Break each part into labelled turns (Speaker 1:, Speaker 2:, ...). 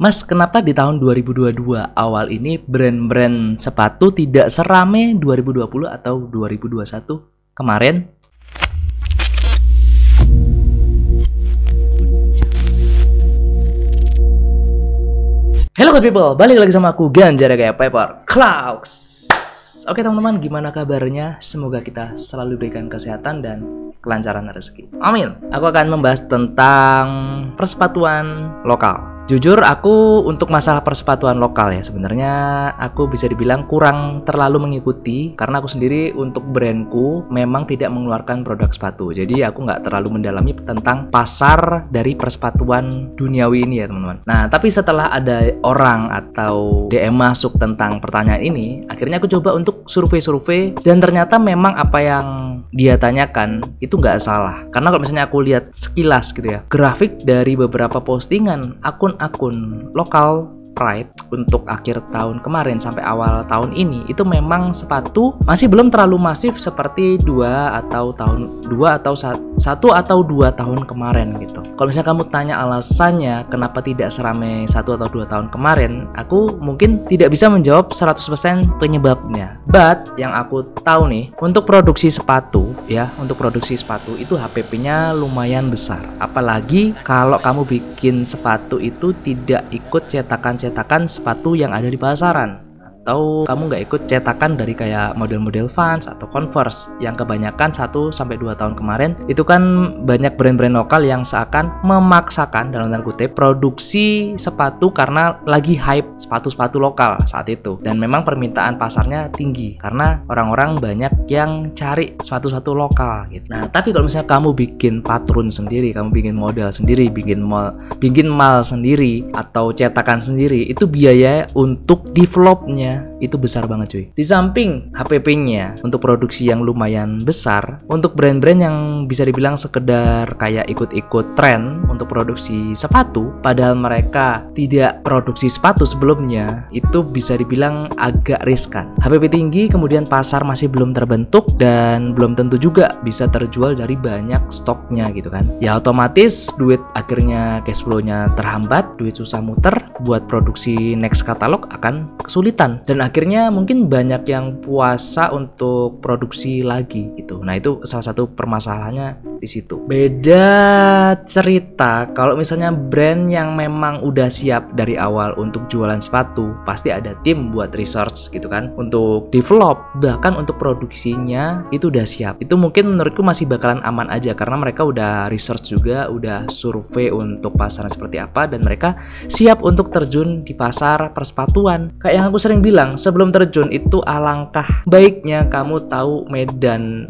Speaker 1: Mas, kenapa di tahun 2022 awal ini brand-brand sepatu tidak serame 2020 atau 2021 kemarin? Hello good people, balik lagi sama aku Ganjar kayak Paper Clouds. Oke teman-teman, gimana kabarnya? Semoga kita selalu diberikan kesehatan dan kelancaran rezeki. Amin. Aku akan membahas tentang persepatuan lokal. Jujur aku untuk masalah persepatuan lokal ya sebenarnya aku bisa dibilang kurang terlalu mengikuti karena aku sendiri untuk brandku memang tidak mengeluarkan produk sepatu. Jadi aku nggak terlalu mendalami tentang pasar dari persepatuan duniawi ini ya teman-teman. Nah tapi setelah ada orang atau DM masuk tentang pertanyaan ini, akhirnya aku coba untuk survei-survei dan ternyata memang apa yang dia tanyakan itu nggak salah. Karena kalau misalnya aku lihat sekilas gitu ya, grafik dari beberapa postingan akun lokal Pride untuk akhir tahun kemarin sampai awal tahun ini itu memang sepatu masih belum terlalu masif seperti 1 atau 2 tahun kemarin gitu. Kalau misalnya kamu tanya alasannya kenapa tidak seramai 1 atau 2 tahun kemarin, aku mungkin tidak bisa menjawab 100% penyebabnya. But yang aku tahu nih, untuk produksi sepatu ya, untuk produksi sepatu itu HPP-nya lumayan besar. Apalagi kalau kamu bikin sepatu itu tidak ikut cetakan sepatu yang ada di pasaran, atau kamu nggak ikut cetakan dari kayak model-model Vans atau Converse yang kebanyakan 1-2 tahun kemarin itu kan banyak brand-brand lokal yang seakan memaksakan dalam tanda kutip produksi sepatu karena lagi hype sepatu-sepatu lokal saat itu, dan memang permintaan pasarnya tinggi karena orang-orang banyak yang cari sepatu-sepatu lokal gitu. Nah tapi kalau misalnya kamu bikin patron sendiri, kamu bikin model sendiri, bikin mal sendiri atau cetakan sendiri, itu biaya untuk developnya itu besar banget cuy. Di samping HPP-nya untuk produksi yang lumayan besar, untuk brand-brand yang bisa dibilang sekedar kayak ikut-ikut tren untuk produksi sepatu, padahal mereka tidak produksi sepatu sebelumnya, itu bisa dibilang agak riskan. HPP tinggi, kemudian pasar masih belum terbentuk dan belum tentu juga bisa terjual dari banyak stoknya gitu kan. Ya otomatis duit akhirnya cash flow-nya terhambat, duit susah muter, buat produksi next katalog akan kesulitan. Dan akhirnya mungkin banyak yang puasa untuk produksi lagi gitu. Nah itu salah satu permasalahannya di situ. Beda cerita kalau misalnya brand yang memang udah siap dari awal untuk jualan sepatu, pasti ada tim buat research gitu kan, untuk develop, bahkan untuk produksinya itu udah siap. Itu mungkin menurutku masih bakalan aman aja karena mereka udah research juga, udah survei untuk pasarnya seperti apa, dan mereka siap untuk terjun di pasar persepatuan. Kayak yang aku sering bilang, sebelum terjun itu alangkah baiknya kamu tahu medan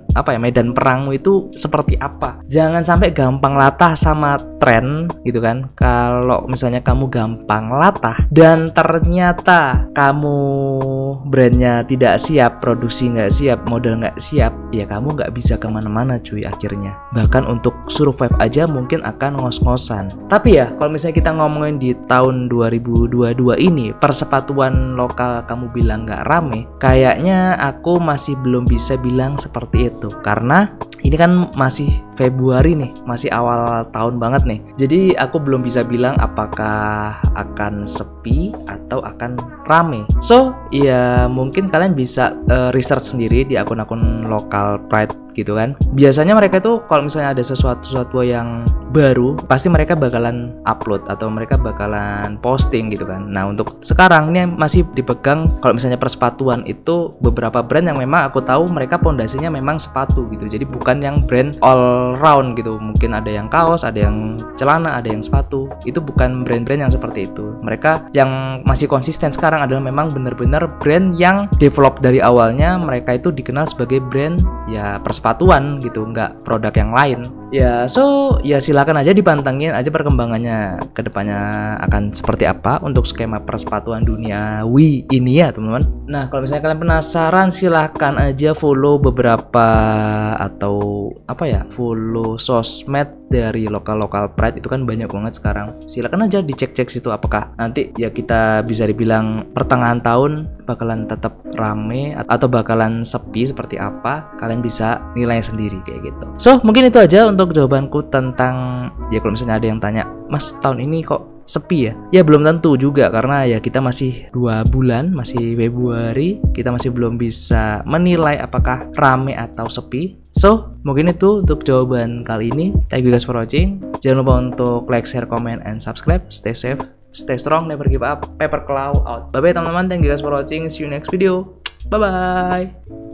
Speaker 1: perangmu itu seperti apa. Jangan sampai gampang latah sama tren gitu kan. Kalau misalnya kamu gampang latah dan ternyata kamu brandnya tidak siap, produksi nggak siap, model nggak siap, ya kamu nggak bisa kemana-mana cuy akhirnya. Bahkan untuk survive aja mungkin akan ngos-ngosan. Tapi ya kalau misalnya kita ngomongin di tahun 2022 ini, persepatuan lokal kamu bilang nggak rame, kayaknya aku masih belum bisa bilang seperti itu karena ini kan masih Februari nih, masih awal tahun banget nih. Jadi aku belum bisa bilang apakah akan sepi atau akan rame. So ya mungkin kalian bisa research sendiri di akun-akun lokal Pride gitu kan. Biasanya mereka tuh kalau misalnya ada sesuatu yang baru, pasti mereka bakalan upload atau mereka bakalan posting gitu kan. Nah untuk sekarang ini masih dipegang, kalau misalnya persepatuan itu beberapa brand yang memang aku tahu mereka pondasinya memang sepatu gitu. Jadi bukan yang brand all round gitu. Mungkin ada yang kaos, ada yang celana, ada yang sepatu. Itu bukan brand-brand yang seperti itu. Mereka yang masih konsisten sekarang adalah memang benar-benar brand yang develop dari awalnya. Mereka itu dikenal sebagai brand ya persepatuan gitu, nggak produk yang lain. Ya so ya silakan aja dipantengin aja perkembangannya kedepannya akan seperti apa untuk skema persepatuan duniawi ini ya teman-teman. Nah kalau misalnya kalian penasaran, silahkan aja follow beberapa atau follow sosmed dari lokal Pride, itu kan banyak banget sekarang. Silakan aja dicek-cek situ apakah nanti ya kita bisa dibilang pertengahan tahun bakalan tetap rame atau bakalan sepi seperti apa, kalian bisa nilai sendiri kayak gitu. So mungkin itu aja untuk jawabanku tentang ya kalau misalnya ada yang tanya, Mas tahun ini kok sepi ya? Ya belum tentu juga, karena ya kita masih 2 bulan, masih Februari, kita masih belum bisa menilai apakah rame atau sepi. So, mungkin itu untuk jawaban kali ini. Thank you guys for watching. Jangan lupa untuk like, share, comment, and subscribe. Stay safe, stay strong, never give up. Paper Claw out. Bye bye teman-teman. Thank you guys for watching. See you next video. Bye bye.